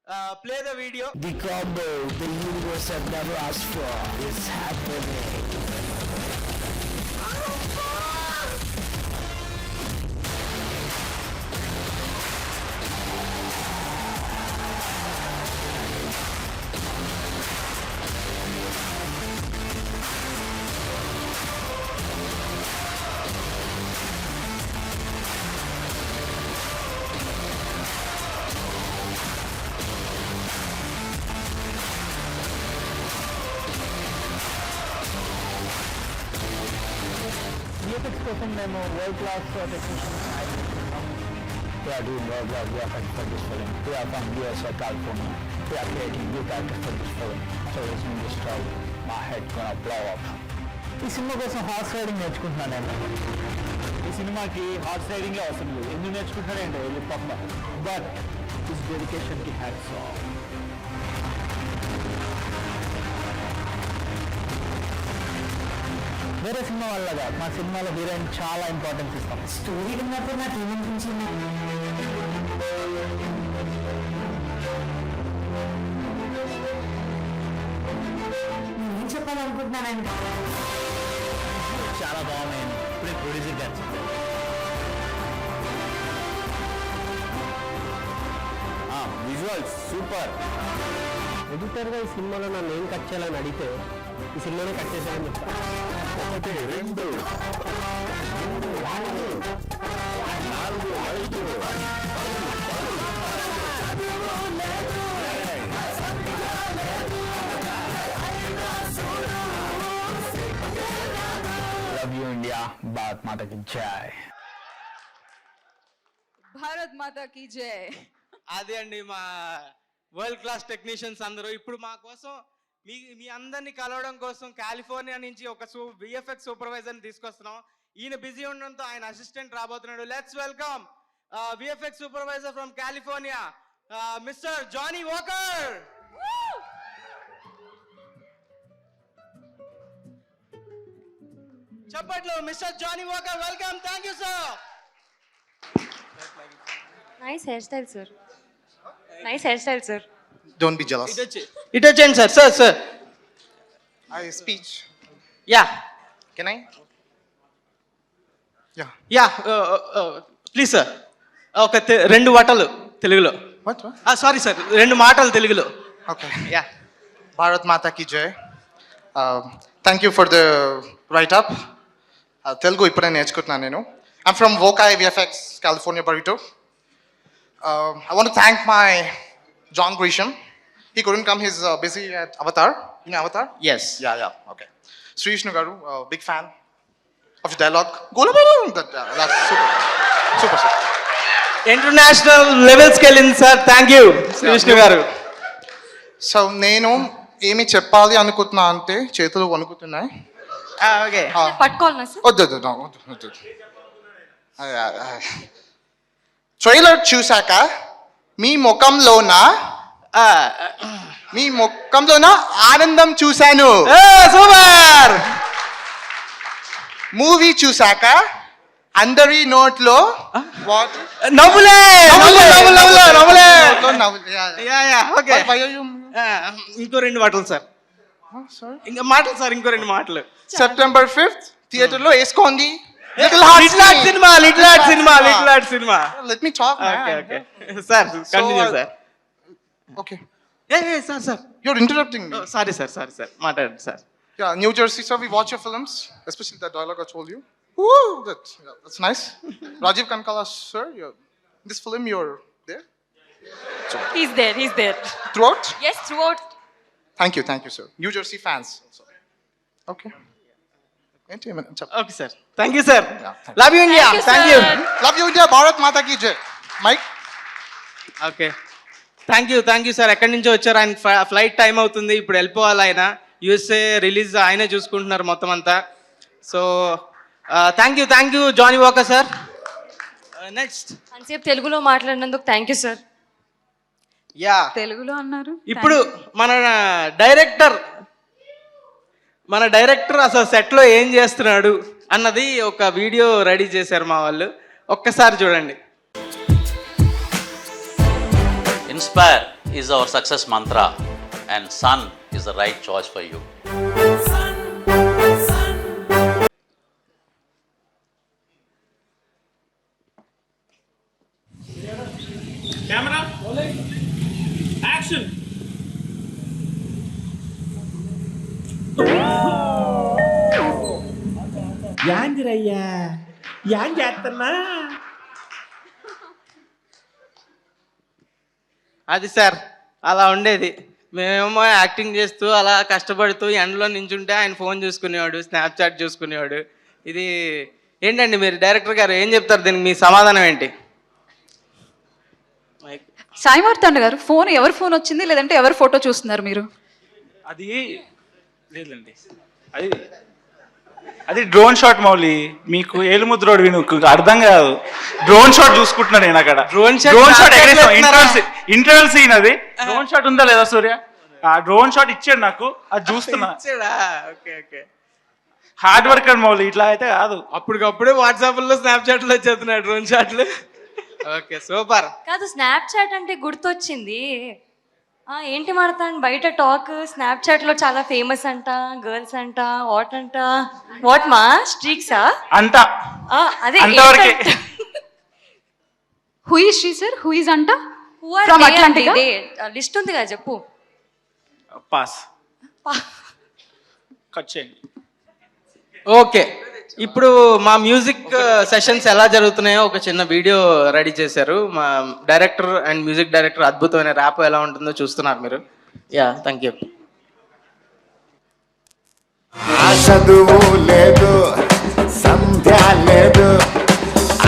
Play the video. The combo the universe have never asked for is happening. VFX కోసం మేము world class technicians We are doing world class VFX for this film. We are from USA, California. We are creating new characters for this film. So it's in this trouble. My head gonna blow up. ఈ cinema కోసం horse riding నేర్చుకుంటున్నాను నేను. ఈ సినిమాకి horse రైడింగే అవసరం లేదు. ఎందుకు నేర్చుకుంటున్నానంటే వెళ్ళి పక్క బట్ దిస్ డెడికేషన్కి హ్యాట్స్ ఆఫ్. వేరే సినిమా వల్లగా మా సినిమాలో హీరోయిన్ చాలా ఇంపార్టెన్స్ ఇస్తాం. స్టోరీ విన్నప్పుడు నాకు ఏమనిపించింది, నేనేం చెప్పాలనుకుంటున్నానంటే చాలా బాగున్నాయి. ఇప్పుడే ప్రొడ్యూసర్ గారు చెప్పారు. Visuals super. ఎడిటర్గా ఈ సినిమాలో నన్ను ఏం కట్ చేయాలని అడిగితే ఈ సినిమానే కట్ చేశానని చెప్తాను. 1 2 లవ్ యూ ఇండియా. భారత్ మాతకి జై. భారత్ మాతా కీ జై. అదే అండి మా వరల్డ్ క్లాస్ టెక్నీషియన్స్ అందరూ ఇప్పుడు మా కోసం మీ అందరినీ కలవడం కోసం కాలిఫోర్నియా నుంచి ఒక విఎఫ్ఎక్స్ సూపర్వైజర్ని తీసుకొస్తున్నాం. ఈయన బిజీ ఉండడంతో ఆయన అసిస్టెంట్ రాబోతున్నాడు. Let's welcome VFX supervisor from California Mister Johnny Walker. చెప్పట్లు Mister Johnny Walker, welcome. Thank you sir. Nice hairstyle, sir. Nice hairstyle, sir. Don't be jealous. ఇటు వచ్చేయండి sir. Sir I speech. Yeah Can I? Yeah. Yeah please sir. ఒక 2 మాటలు తెలుగులో. What? Sorry sir, 2 మాటలు తెలుగులో. Okay. Yeah Bharat Mata ki jai. Thank you for the write-up. Telugu ippade నేర్చుకుంటున్నాను నేను. I'm from Vokai VFX, California Burrito. I want to thank my John Grisham. He couldn't come. He's busy at Avatar. You know Avatar? Yes. Yeah. Okay. Sri Vishnu Garu, big fan of your dialogue. Golabala. That's super. International లెవెల్స్కి వెళ్ళింది sir. Thank you Shri Vishnu గారు. So నేను ఏమి చెప్పాలి అనుకుంటున్నా అంటే చేతులు వణుకుతున్నాయి. ఓకే పట్టుకోవాలనా సార్? వద్దు. ట్రైలర్ చూశాక మీ ముఖంలోన ఆనందం చూశాను. సూపర్. మూవీ చూశాక అందరి నోట్లో నవ్వులే. ఓకే ఇంకో 2 మాటలు సార్. ఇంకా మాటలు సార్, ఇంకో 2 మాటలు. సెప్టెంబర్ 5th థియేటర్లో వేసుకోండి. Little heart cinema. Let me talk, man. Okay sir, continue sir. Okay. Sir You're interrupting me. Sorry sir మాట్లాడండి sir. Yeah, New Jersey, sir, we watch your films, especially that dialogue I told you. Woo, that's nice. Rajiv Kankala, sir, in this film you're there? He's there. Throughout? Yes, throughout. Thank you, sir. New Jersey fans also. Okay. Okay sir, thank you sir. Yeah, love you India. Thank you. Love you, India. Bharat Mata ki jai. Mike? Okay thank you sir. ఎక్కడి నుంచో వచ్చారు. ఆయన flight time అవుతుంది, ఇప్పుడు వెళ్ళిపోవాలి. ఆయన USA release ఆయనే చూసుకుంటున్నారు మొత్తం అంతా. So thank you Johnnie Walker sir. Next అంతసేపు తెలుగులో మాట్లాడినందుకు థ్యాంక్ యూ సార్. యా తెలుగులో అన్నారు. ఇప్పుడు మన డైరెక్టర్ అసలు సెట్లో ఏం చేస్తున్నాడు అన్నది ఒక వీడియో రెడీ చేశారు మా వాళ్ళు. ఒక్కసారి చూడండి. Inspire is our success mantra, and Sun is the right choice for you. Camera, action. యాందిరయ్యా యాం చేస్తున్నా అది సార్ అలా ఉండేది. మేమేమో యాక్టింగ్ చేస్తూ అలా కష్టపడుతూ ఎండలో నించుంటే ఆయన ఫోన్ చూసుకునేవాడు, స్నాప్చాట్ చూసుకునేవాడు. ఇది ఏంటండి, మీరు డైరెక్టర్ గారు ఏం చెప్తారు దీనికి? మీ సమాధానం ఏంటి? సాయి మార్తాండ గారు, ఫోన్ ఎవరి ఫోన్ వచ్చింది లేదంటే ఎవరి ఫోటో చూస్తున్నారు మీరు? అది లేదండి, అది అది డ్రోన్ షాట్ మౌలి. మీకు ఏలుముద్రోడు మీకు అర్థం కాదు. డ్రోన్ షాట్ చూసుకుంటున్నా నేను అక్కడ. డ్రోన్ షాట్ ఇంటర్వెల్ సీన్ అది. డ్రోన్ షాట్ ఉందా లేదా సూర్య? ఆ డ్రోన్ షాట్ ఇచ్చాడు నాకు, అది చూస్తున్నా. Okay okay, hard work and Mouli, ఇట్లా అయితే కాదు. అప్పటికప్పుడే వాట్సాప్లో స్నాప్చాట్లో వచ్చేస్తున్నాయి డ్రోన్ షాట్లు. Okay super. కాదు, స్నాప్చాట్ అంటే గుర్తొచ్చింది. ఏంటి మాడతాను, బయట టాక్ స్నాప్చాట్లో చాలా ఫేమస్ అంట, గర్ల్స్ అంట, వాట్ అంట, వాట్ మా స్ట్రీక్సా అంట అదే అంతవరకే. Who is she sir? Who is అంట? From Atlantica? లిస్ట్ ఉంది కదా, చెప్పు. పాస్ కట్ చేయండి. ఓకే, ఇప్పుడు మా మ్యూజిక్ సెషన్స్ ఎలా జరుగుతున్నాయో ఒక చిన్న వీడియో రెడీ చేశారు మా డైరెక్టర్ అండ్ మ్యూజిక్ డైరెక్టర్. అద్భుతమైన ర్యాప్ ఎలా ఉంటుందో చూస్తున్నారు మీరు. Yeah, thank you. చదువు లేదు, సంధ్య లేదు,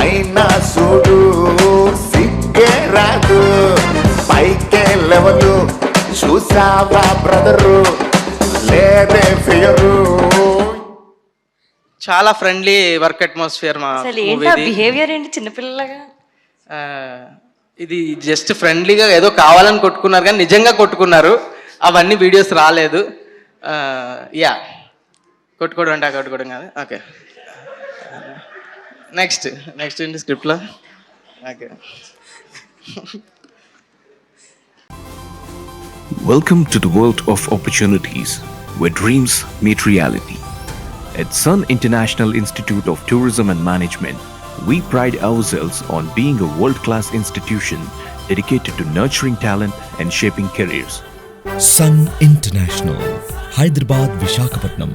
అయినా చూడు సిగ్గే రాదు, పైకే లెవెలు చూసావా బ్రదరు, లేదే ఫియరు. చాలా ఫ్రెండ్లీ వర్క్ అట్మాస్ఫియర్ మా అసలు ఏంటి బిహేవియర్ ఏంటి చిన్నపిల్లలాగా? ఇది జస్ట్ ఫ్రెండ్లీగా ఏదో కావాలని కొట్టుకున్నారు కానీ నిజంగా కొట్టుకున్నారు. అవన్నీ వీడియోస్ రాలేదు. యా, కొట్టుకోవడం అంటే కొట్టుకోవడం కాదు. ఓకే, నెక్స్ట్ ఏంటి స్క్రిప్ట్లో? Okay. Welcome to the world of opportunities, where dreams meet reality. At Sun International Institute of Tourism and Management, we pride ourselves on being a world-class institution dedicated to nurturing talent and shaping careers. Sun International, Hyderabad, Visakhapatnam.